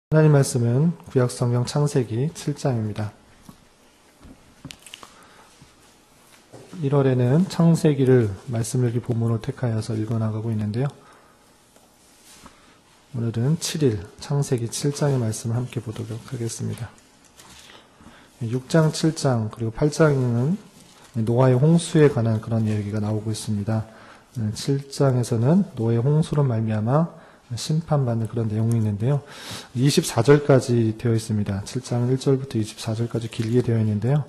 하나님 말씀은 구약성경 창세기 7장입니다. 1월에는 창세기를 말씀 읽기 본문으로 택하여서 읽어나가고 있는데요. 오늘은 7일 창세기 7장의 말씀을 함께 보도록 하겠습니다. 6장, 7장 그리고 8장에는 노아의 홍수에 관한 그런 이야기가 나오고 있습니다. 7장에서는 노아의 홍수로 말미암아 심판받는 그런 내용이 있는데요. 24절까지 되어 있습니다. 7장 1절부터 24절까지 길게 되어 있는데요.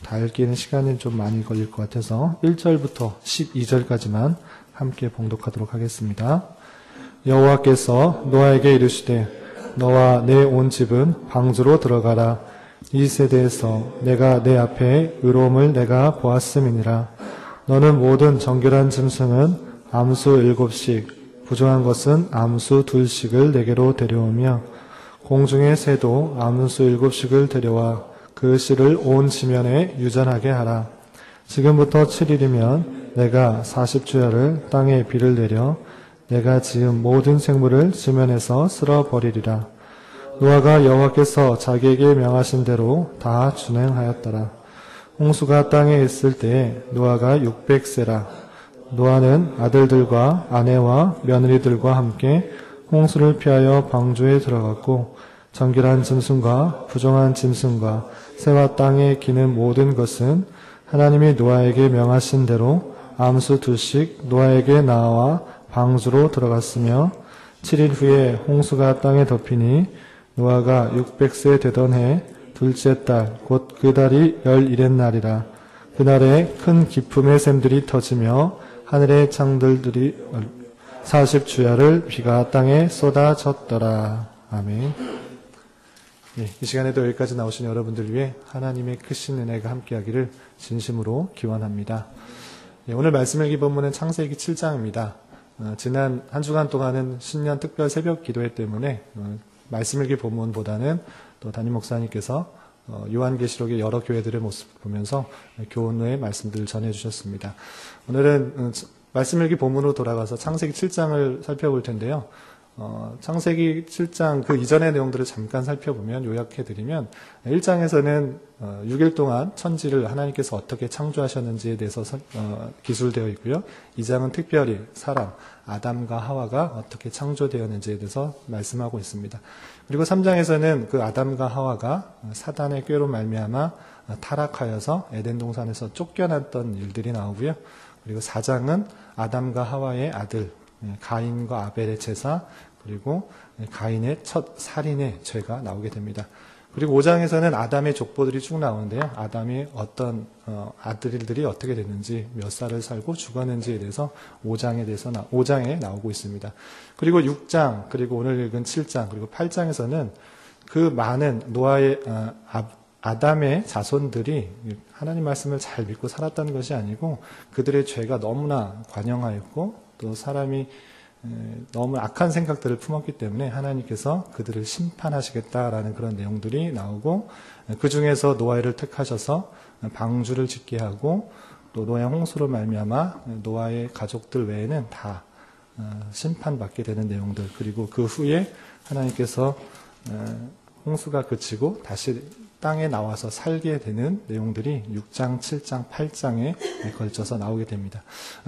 다 읽기에는 시간이 좀 많이 걸릴 것 같아서 1절부터 12절까지만 함께 봉독하도록 하겠습니다. 여호와께서 노아에게 이르시되 너와 내 온 집은 방주로 들어가라. 이 세대에서 내가 내 앞에 의로움을 내가 보았음이니라. 너는 모든 정결한 짐승은 암수 7씩 부정한 것은 암수 2씩을 내게로 데려오며 공중의 새도 암수 7씩을 데려와 그 씨를 온 지면에 유전하게 하라. 지금부터 7일이면 내가 40주야를 땅에 비를 내려 내가 지은 모든 생물을 지면에서 쓸어버리리라. 노아가 여호와께서 자기에게 명하신 대로 다 준행하였더라. 홍수가 땅에 있을 때에 노아가 600세라. 노아는 아들들과 아내와 며느리들과 함께 홍수를 피하여 방주에 들어갔고 정결한 짐승과 부정한 짐승과 새와 땅에 기는 모든 것은 하나님이 노아에게 명하신 대로 암수 2씩 노아에게 나와 방주로 들어갔으며 7일 후에 홍수가 땅에 덮이니 노아가 600세 되던 해 둘째 달 곧 그 달이 11의 날이라. 그날에 큰 기품의 샘들이 터지며 하늘의 창들들이 40주야를 비가 땅에 쏟아졌더라. 아멘. 이 시간에도 여기까지 나오신 여러분들 위해 하나님의 크신 은혜가 함께하기를 진심으로 기원합니다. 오늘 말씀 읽기 본문은 창세기 7장입니다. 지난 한 주간 동안은 신년 특별 새벽 기도회 때문에 말씀 읽기 본문보다는 또 담임 목사님께서 요한계시록의 여러 교회들의 모습을 보면서 교훈 후의 말씀들을 전해주셨습니다. 오늘은 말씀 읽기 본문으로 돌아가서 창세기 7장을 살펴볼 텐데요. 창세기 7장 그 이전의 내용들을 잠깐 살펴보면 요약해드리면 1장에서는 6일 동안 천지를 하나님께서 어떻게 창조하셨는지에 대해서 기술되어 있고요. 2장은 특별히 사람, 아담과 하와가 어떻게 창조되었는지에 대해서 말씀하고 있습니다. 그리고 3장에서는 그 아담과 하와가 사단의 꾀로 말미암아 타락하여서 에덴 동산에서 쫓겨났던 일들이 나오고요. 그리고 4장은 아담과 하와의 아들 가인과 아벨의 제사 그리고 가인의 첫 살인의 죄가 나오게 됩니다. 그리고 5장에서는 아담의 족보들이 쭉 나오는데요. 아담이 어떤 아들들이 어떻게 됐는지 몇 살을 살고 죽었는지에 대해서 5장에 나오고 있습니다. 그리고 6장 그리고 오늘 읽은 7장 그리고 8장에서는 그 많은 노아의 아담의 자손들이 하나님 말씀을 잘 믿고 살았다는 것이 아니고 그들의 죄가 너무나 관영하였고 또 사람이 너무 악한 생각들을 품었기 때문에 하나님께서 그들을 심판하시겠다라는 그런 내용들이 나오고 그 중에서 노아를 택하셔서 방주를 짓게 하고 또 노아의 홍수로 말미암아 노아의 가족들 외에는 다 심판받게 되는 내용들 그리고 그 후에 하나님께서 홍수가 그치고 다시 땅에 나와서 살게 되는 내용들이 6장, 7장, 8장에 걸쳐서 나오게 됩니다.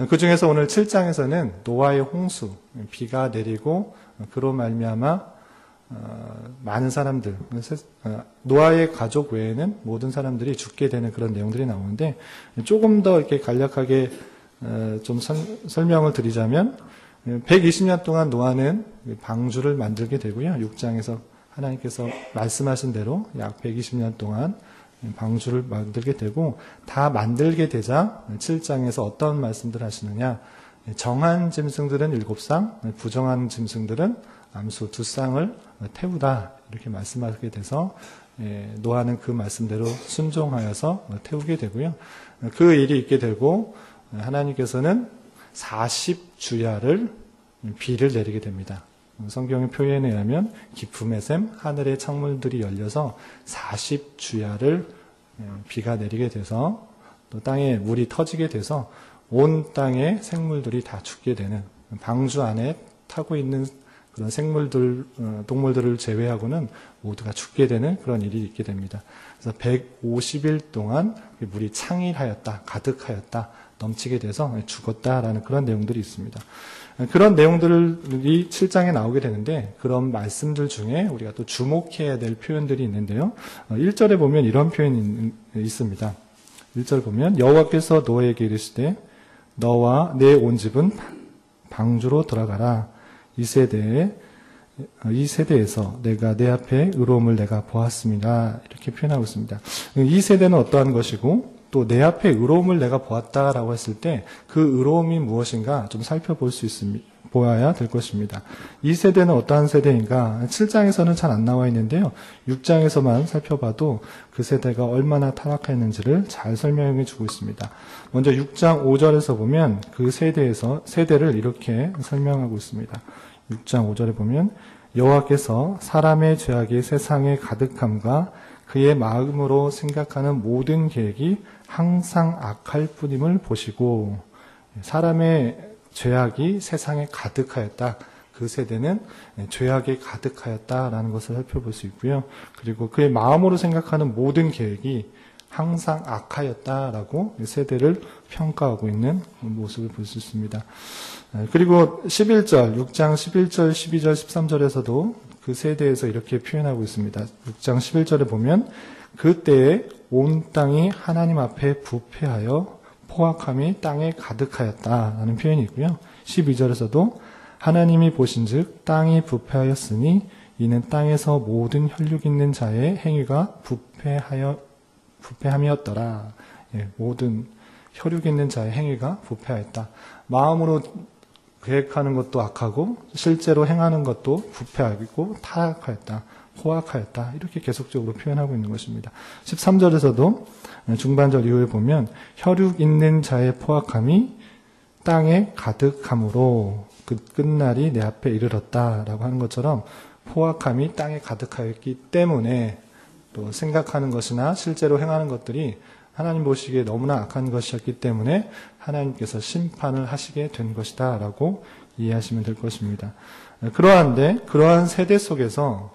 그 중에서 오늘 7장에서는 노아의 홍수, 비가 내리고 그로 말미암아 많은 사람들, 노아의 가족 외에는 모든 사람들이 죽게 되는 그런 내용들이 나오는데 조금 더 이렇게 간략하게 좀 설명을 드리자면 120년 동안 노아는 방주를 만들게 되고요. 6장에서 하나님께서 말씀하신 대로 약 120년 동안 방주를 만들게 되고 다 만들게 되자 7장에서 어떤 말씀들 하시느냐 정한 짐승들은 7쌍 부정한 짐승들은 암수 2쌍을 태우다 이렇게 말씀하게 돼서 노아는 그 말씀대로 순종하여서 태우게 되고요. 그 일이 있게 되고 하나님께서는 40주야를 비를 내리게 됩니다. 성경의 표현에 의하면 기품의 샘, 하늘의 창문들이 열려서 40주야를 비가 내리게 돼서 또 땅에 물이 터지게 돼서 온 땅의 생물들이 다 죽게 되는 방주 안에 타고 있는 그런 생물들, 동물들을 제외하고는 모두가 죽게 되는 그런 일이 있게 됩니다. 그래서 150일 동안 물이 창일하였다, 가득하였다, 넘치게 돼서 죽었다라는 그런 내용들이 있습니다. 그런 내용들이 7장에 나오게 되는데 그런 말씀들 중에 우리가 또 주목해야 될 표현들이 있는데요. 1절에 보면 이런 표현이 있습니다. 1절 보면 여호와께서 노아에게 이르시되 너와 내 온 집은 방주로 들어가라. 이 세대에서 내가 내 앞에 의로움을 내가 보았습니다. 이렇게 표현하고 있습니다. 이 세대는 어떠한 것이고 또 내 앞에 의로움을 내가 보았다라고 했을 때 그 의로움이 무엇인가 좀 살펴볼 수 있습니다. 보아야 될 것입니다. 이 세대는 어떠한 세대인가? 7장에서는 잘 안 나와 있는데요. 6장에서만 살펴봐도 그 세대가 얼마나 타락했는지를 잘 설명해 주고 있습니다. 먼저 6장 5절에서 보면 그 세대를 이렇게 설명하고 있습니다. 6장 5절에 보면 여호와께서 사람의 죄악이 세상에 가득함과 그의 마음으로 생각하는 모든 계획이 항상 악할 뿐임을 보시고 사람의 죄악이 세상에 가득하였다. 그 세대는 죄악에 가득하였다라는 것을 살펴볼 수 있고요. 그리고 그의 마음으로 생각하는 모든 계획이 항상 악하였다라고 세대를 평가하고 있는 모습을 볼 수 있습니다. 그리고 11절, 6장 11절, 12절, 13절에서도 그 세대에서 이렇게 표현하고 있습니다. 6장 11절에 보면 그때에 온 땅이 하나님 앞에 부패하여 포악함이 땅에 가득하였다라는 표현이 있고요. 12절에서도 하나님이 보신즉 땅이 부패하였으니 이는 땅에서 모든 혈육 있는 자의 행위가 부패함이었더라. 모든 혈육 있는 자의 행위가 부패하였다. 마음으로 계획하는 것도 악하고 실제로 행하는 것도 부패하고 타락하였다. 포악하였다. 이렇게 계속적으로 표현하고 있는 것입니다. 13절에서도 중반절 이후에 보면 혈육 있는 자의 포악함이 땅에 가득함으로 그 끝날이 내 앞에 이르렀다라고 하는 것처럼 포악함이 땅에 가득하였기 때문에 또 생각하는 것이나 실제로 행하는 것들이 하나님 보시기에 너무나 악한 것이었기 때문에 하나님께서 심판을 하시게 된 것이다 라고 이해하시면 될 것입니다. 그러한 세대 속에서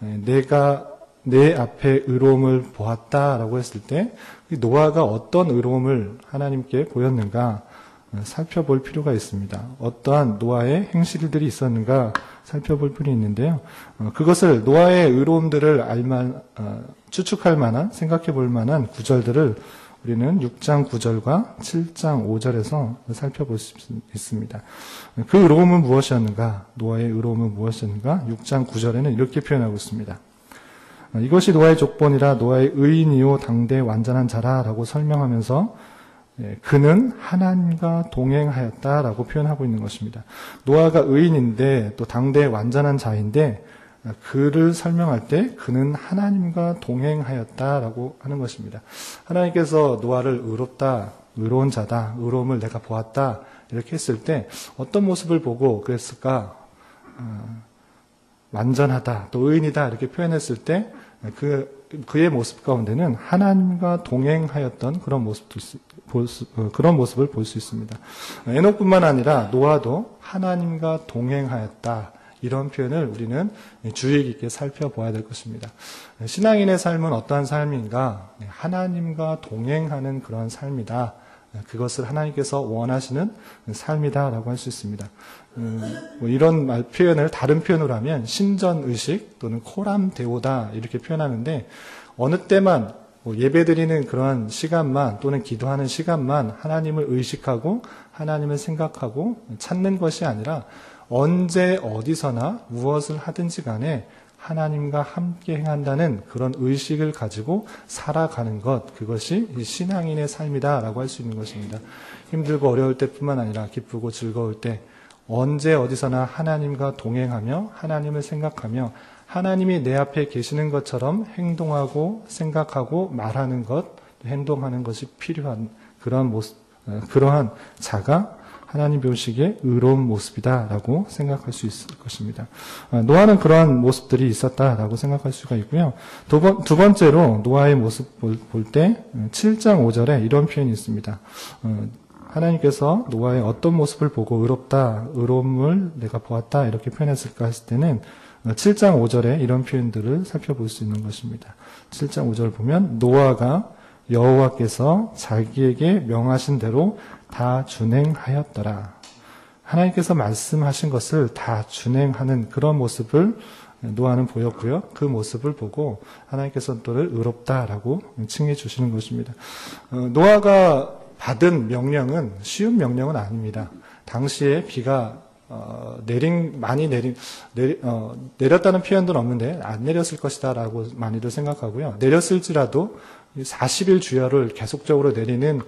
내가 내 앞에 의로움을 보았다라고 했을 때 노아가 어떤 의로움을 하나님께 보였는가 살펴볼 필요가 있습니다. 어떠한 노아의 행실들이 있었는가 살펴볼 필요가 있는데요. 그것을 노아의 의로움들을 추측할 만한, 생각해 볼 만한 구절들을 우리는 6장 9절과 7장 5절에서 살펴볼 수 있습니다. 그 의로움은 무엇이었는가? 노아의 의로움은 무엇이었는가? 6장 9절에는 이렇게 표현하고 있습니다. 이것이 노아의 족본이라 노아의 의인이요 당대 완전한 자라라고 설명하면서 그는 하나님과 동행하였다라고 표현하고 있는 것입니다. 노아가 의인인데 또 당대의 완전한 자인데 그를 설명할 때 그는 하나님과 동행하였다라고 하는 것입니다. 하나님께서 노아를 의롭다, 의로운 자다, 의로움을 내가 보았다 이렇게 했을 때 어떤 모습을 보고 그랬을까? 완전하다, 또 의인이다 이렇게 표현했을 때 그의 모습 가운데는 하나님과 동행하였던 그런 모습을 볼 수 있습니다. 에녹뿐만 아니라 노아도 하나님과 동행하였다. 이런 표현을 우리는 주의 깊게 살펴봐야 될 것입니다. 신앙인의 삶은 어떠한 삶인가? 하나님과 동행하는 그런 삶이다. 그것을 하나님께서 원하시는 삶이다라고 할 수 있습니다. 이런 표현을 다른 표현으로 하면 신전의식 또는 코람데오다 이렇게 표현하는데 어느 때만 예배드리는 그러한 시간만 또는 기도하는 시간만 하나님을 의식하고 하나님을 생각하고 찾는 것이 아니라 언제 어디서나 무엇을 하든지 간에 하나님과 함께 행한다는 그런 의식을 가지고 살아가는 것, 그것이 신앙인의 삶이다라고 할 수 있는 것입니다. 힘들고 어려울 때뿐만 아니라 기쁘고 즐거울 때 언제 어디서나 하나님과 동행하며 하나님을 생각하며 하나님이 내 앞에 계시는 것처럼 행동하고 생각하고 말하는 것, 행동하는 것이 필요한 그러한 자가 하나님 보시기에 의로운 모습이다라고 생각할 수 있을 것입니다. 노아는 그러한 모습들이 있었다라고 생각할 수가 있고요. 두 번째로 노아의 모습 볼 때 7장 5절에 이런 표현이 있습니다. 하나님께서 노아의 어떤 모습을 보고 의롭다, 의로움을 내가 보았다 이렇게 표현했을까 했을 때는 7장 5절에 이런 표현들을 살펴볼 수 있는 것입니다. 7장 5절 보면 노아가 여호와께서 자기에게 명하신 대로 다 준행하였더라. 하나님께서 말씀하신 것을 다 준행하는 그런 모습을 노아는 보였고요. 그 모습을 보고 하나님께서 또를 의롭다라고 칭해 주시는 것입니다. 노아가 받은 명령은 쉬운 명령은 아닙니다. 당시에 비가 내렸다는 표현도 없는데 안 내렸을 것이다라고 많이들 생각하고요. 내렸을지라도 40일 주야를 계속적으로 내리는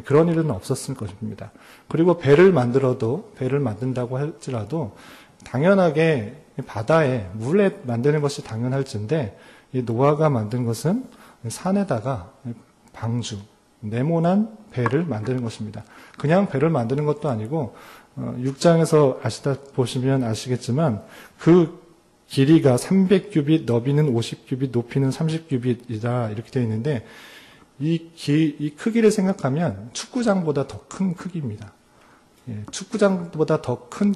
그런 일은 없었을 것입니다. 그리고 배를 만든다고 할지라도 당연하게 바다에 물에 만드는 것이 당연할진데 이 노아가 만든 것은 산에다가 방주, 네모난 배를 만드는 것입니다. 그냥 배를 만드는 것도 아니고 6장에서 보시면 아시겠지만 그 길이가 300규빗, 너비는 50규빗, 높이는 30규빗이다 이렇게 되어 있는데 이 크기를 생각하면 축구장보다 더 큰 크기입니다. 축구장보다 더 큰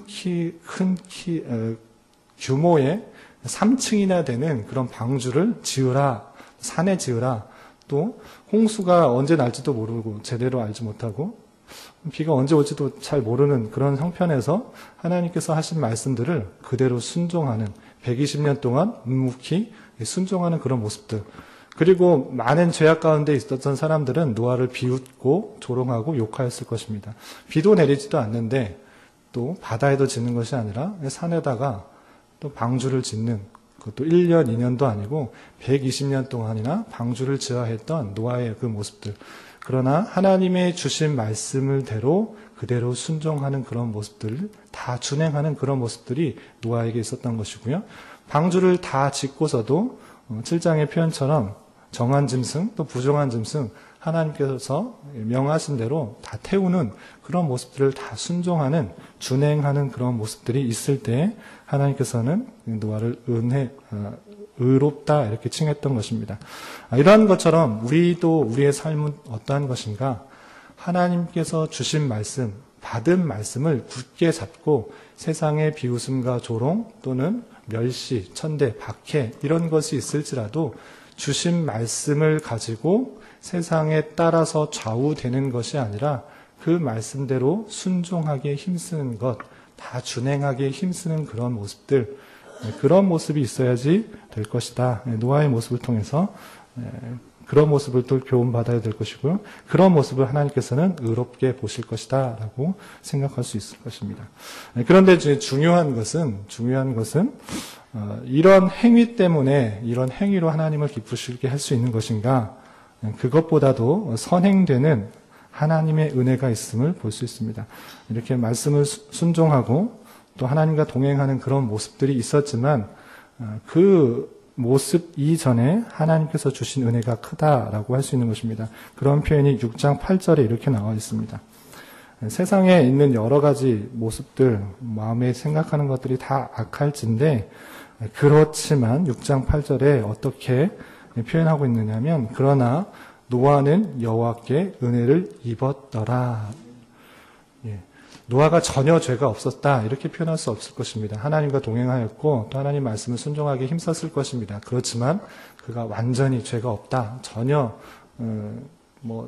규모의 3층이나 되는 그런 방주를 지으라, 산에 지으라. 또 홍수가 언제 날지도 모르고 제대로 알지 못하고 비가 언제 올지도 잘 모르는 그런 형편에서 하나님께서 하신 말씀들을 그대로 순종하는 120년 동안 묵묵히 순종하는 그런 모습들. 그리고 많은 죄악 가운데 있었던 사람들은 노아를 비웃고 조롱하고 욕하였을 것입니다. 비도 내리지도 않는데 또 바다에도 짓는 것이 아니라 산에다가 또 방주를 짓는 그것도 1년, 2년도 아니고 120년 동안이나 방주를 지어야 했던 노아의 그 모습들. 그러나 하나님의 주신 말씀을 그대로 순종하는 그런 모습들을 다 준행하는 그런 모습들이 노아에게 있었던 것이고요. 방주를 다 짓고서도 7장의 표현처럼 정한 짐승 또 부정한 짐승 하나님께서 명하신 대로 다 태우는 그런 모습들을 다 순종하는 준행하는 그런 모습들이 있을 때 하나님께서는 노아를 의롭다 이렇게 칭했던 것입니다. 이러한 것처럼 우리도 우리의 삶은 어떠한 것인가? 하나님께서 주신 말씀, 받은 말씀을 굳게 잡고 세상의 비웃음과 조롱 또는 멸시, 천대, 박해 이런 것이 있을지라도 주신 말씀을 가지고 세상에 따라서 좌우되는 것이 아니라 그 말씀대로 순종하기에 힘쓰는 것, 다 준행하기에 힘쓰는 그런 모습들, 그런 모습이 있어야지 될 것이다. 노아의 모습을 통해서 그런 모습을 또 교훈받아야 될 것이고요. 그런 모습을 하나님께서는 의롭게 보실 것이다 라고 생각할 수 있을 것입니다. 그런데 중요한 것은 이런 행위 때문에 이런 행위로 하나님을 기쁘시게 할 수 있는 것인가? 그것보다도 선행되는 하나님의 은혜가 있음을 볼 수 있습니다. 이렇게 말씀을 순종하고 또 하나님과 동행하는 그런 모습들이 있었지만 그 모습 이전에 하나님께서 주신 은혜가 크다라고 할 수 있는 것입니다. 그런 표현이 6장 8절에 이렇게 나와 있습니다. 세상에 있는 여러 가지 모습들, 마음에 생각하는 것들이 다 악할진데 그렇지만 6장 8절에 어떻게 표현하고 있느냐면 그러나 노아는 여호와께 은혜를 입었더라. 노아가 전혀 죄가 없었다 이렇게 표현할 수 없을 것입니다. 하나님과 동행하였고 또 하나님 말씀을 순종하게 힘썼을 것입니다. 그렇지만 그가 완전히 죄가 없다, 전혀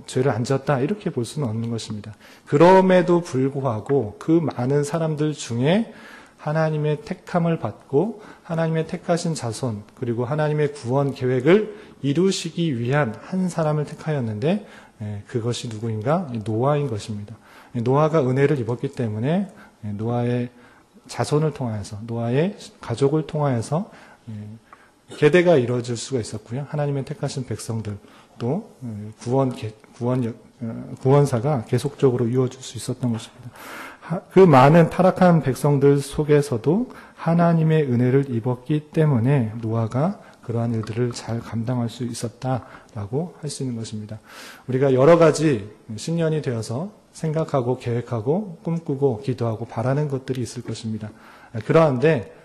죄를 안 지었다 이렇게 볼 수는 없는 것입니다. 그럼에도 불구하고 그 많은 사람들 중에 하나님의 택함을 받고 하나님의 택하신 자손 그리고 하나님의 구원 계획을 이루시기 위한 한 사람을 택하였는데 그것이 누구인가? 노아인 것입니다. 노아가 은혜를 입었기 때문에 노아의 자손을 통하여서 구원의 가족을 통하여서 계대가 이루어질 수가 있었고요. 하나님의 택하신 백성들 또 구원사가 계속적으로 이루어질 수 있었던 것입니다. 그 많은 타락한 백성들 속에서도 하나님의 은혜를 입었기 때문에 노아가 그러한 일들을 잘 감당할 수 있었다라고 할 수 있는 것입니다. 우리가 여러 가지 신년이 되어서 생각하고 계획하고 꿈꾸고 기도하고 바라는 것들이 있을 것입니다. 그러한데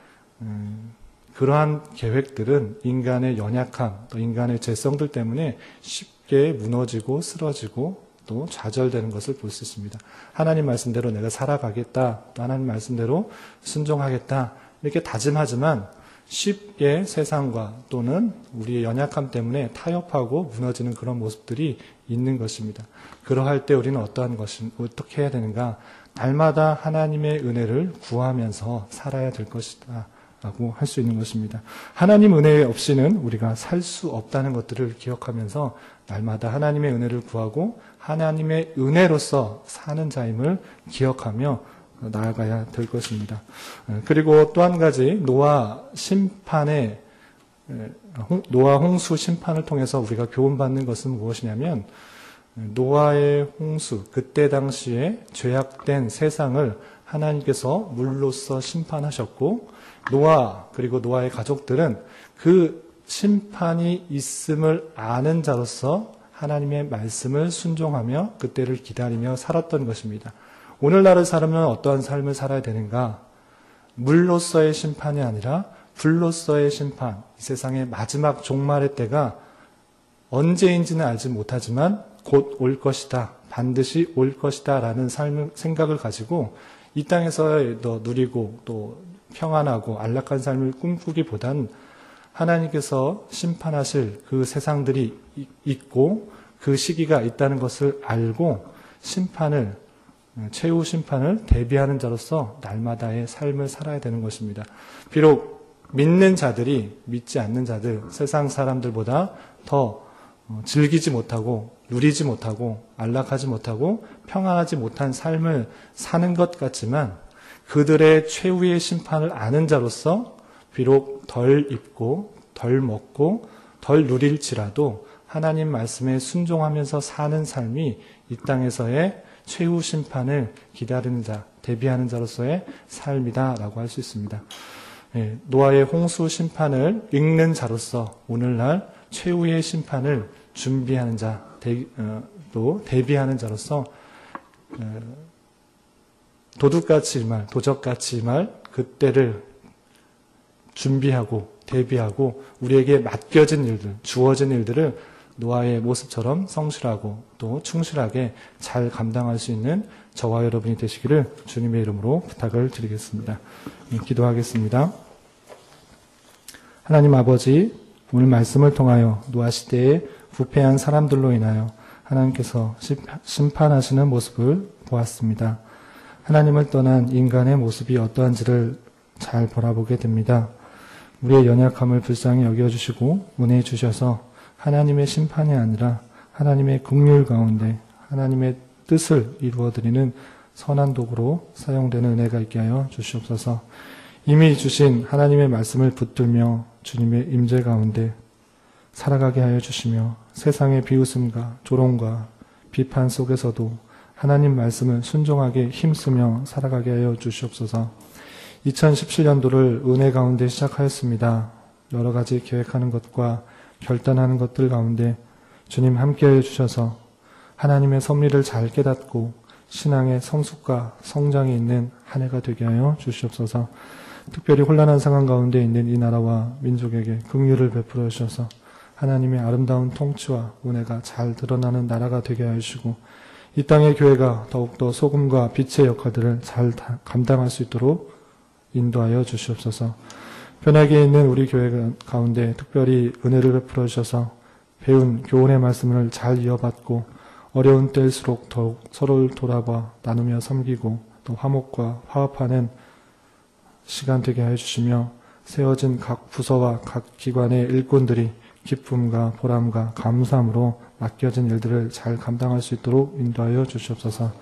그러한 계획들은 인간의 연약함, 또 인간의 죄성들 때문에 쉽게 무너지고 쓰러지고 또 좌절되는 것을 볼 수 있습니다. 하나님 말씀대로 내가 살아가겠다, 또 하나님 말씀대로 순종하겠다 이렇게 다짐하지만 쉽게 세상과 또는 우리의 연약함 때문에 타협하고 무너지는 그런 모습들이 있는 것입니다. 그러할 때 우리는 어떻게 해야 되는가? 날마다 하나님의 은혜를 구하면서 살아야 될 것이다 라고 할 수 있는 것입니다. 하나님 은혜 없이는 우리가 살 수 없다는 것들을 기억하면서 날마다 하나님의 은혜를 구하고 하나님의 은혜로서 사는 자임을 기억하며 나아가야 될 것입니다. 그리고 또 한 가지 노아 홍수 심판을 통해서 우리가 교훈받는 것은 무엇이냐면 노아의 홍수, 그때 당시에 죄악된 세상을 하나님께서 물로써 심판하셨고 노아 그리고 노아의 가족들은 그 심판이 있음을 아는 자로서 하나님의 말씀을 순종하며 그때를 기다리며 살았던 것입니다. 오늘날을 살면 어떠한 삶을 살아야 되는가? 물로서의 심판이 아니라 불로서의 심판, 이 세상의 마지막 종말의 때가 언제인지는 알지 못하지만 곧 올 것이다, 반드시 올 것이다 라는 생각을 가지고 이 땅에서 누리고 또 평안하고 안락한 삶을 꿈꾸기보단 하나님께서 심판하실 그 세상들이 있고 그 시기가 있다는 것을 알고 최후 심판을 대비하는 자로서 날마다의 삶을 살아야 되는 것입니다. 비록 믿는 자들이 믿지 않는 자들, 세상 사람들보다 더 즐기지 못하고 누리지 못하고 안락하지 못하고 평안하지 못한 삶을 사는 것 같지만 그들의 최후의 심판을 아는 자로서 비록 덜 입고 덜 먹고 덜 누릴지라도 하나님 말씀에 순종하면서 사는 삶이 이 땅에서의 최후 심판을 기다리는 자, 대비하는 자로서의 삶이다라고 할 수 있습니다. 노아의 홍수 심판을 읽는 자로서 오늘날 최후의 심판을 준비하는 자, 또 대비하는 자로서 도적같이 그때를 준비하고 대비하고 우리에게 맡겨진 일들, 주어진 일들을 노아의 모습처럼 성실하고 또 충실하게 잘 감당할 수 있는 저와 여러분이 되시기를 주님의 이름으로 부탁을 드리겠습니다. 기도하겠습니다. 하나님 아버지, 오늘 말씀을 통하여 노아 시대에 부패한 사람들로 인하여 하나님께서 심판하시는 모습을 보았습니다. 하나님을 떠난 인간의 모습이 어떠한지를 잘 바라보게 됩니다. 우리의 연약함을 불쌍히 여겨주시고 은혜해 주셔서 하나님의 심판이 아니라 하나님의 긍휼 가운데 하나님의 뜻을 이루어드리는 선한 도구로 사용되는 은혜가 있게 하여 주시옵소서. 이미 주신 하나님의 말씀을 붙들며 주님의 임재 가운데 살아가게 하여 주시며 세상의 비웃음과 조롱과 비판 속에서도 하나님 말씀을 순종하게 힘쓰며 살아가게 하여 주시옵소서. 2017년도를 은혜 가운데 시작하였습니다. 여러 가지 계획하는 것과 결단하는 것들 가운데 주님 함께해 주셔서 하나님의 섭리를 잘 깨닫고 신앙의 성숙과 성장이 있는 한 해가 되게 하여 주시옵소서. 특별히 혼란한 상황 가운데 있는 이 나라와 민족에게 긍휼을 베풀어 주셔서 하나님의 아름다운 통치와 은혜가 잘 드러나는 나라가 되게 하여 주시고 이 땅의 교회가 더욱더 소금과 빛의 역할들을 잘 감당할 수 있도록 인도하여 주시옵소서. 편하게 있는 우리 교회 가운데 특별히 은혜를 베풀어 주셔서 배운 교훈의 말씀을 잘 이어받고 어려운 때일수록 더욱 서로를 돌아봐 나누며 섬기고 또 화목과 화합하는 시간 되게 하여 주시며 세워진 각 부서와 각 기관의 일꾼들이 기쁨과 보람과 감사함으로 맡겨진 일들을 잘 감당할 수 있도록 인도하여 주시옵소서.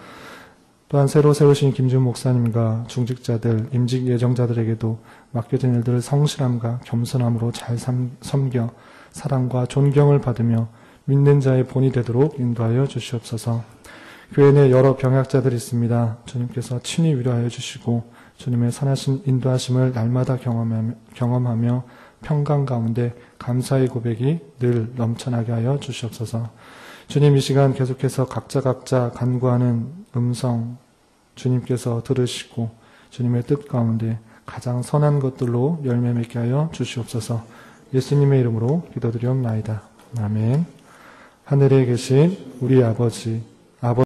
또한 새로 세우신 김준 목사님과 중직자들, 임직 예정자들에게도 맡겨진 일들을 성실함과 겸손함으로 잘 섬겨 사랑과 존경을 받으며 믿는 자의 본이 되도록 인도하여 주시옵소서. 교회 내 여러 병약자들이 있습니다. 주님께서 친히 위로하여 주시고 주님의 선하신 인도하심을 날마다 경험하며 평강 가운데 감사의 고백이 늘 넘쳐나게 하여 주시옵소서. 주님, 이 시간 계속해서 각자 간구하는 음성 주님께서 들으시고 주님의 뜻 가운데 가장 선한 것들로 열매 맺게 하여 주시옵소서. 예수님의 이름으로 기도드리옵나이다. 아멘. 하늘에 계신 우리 아버지, 아버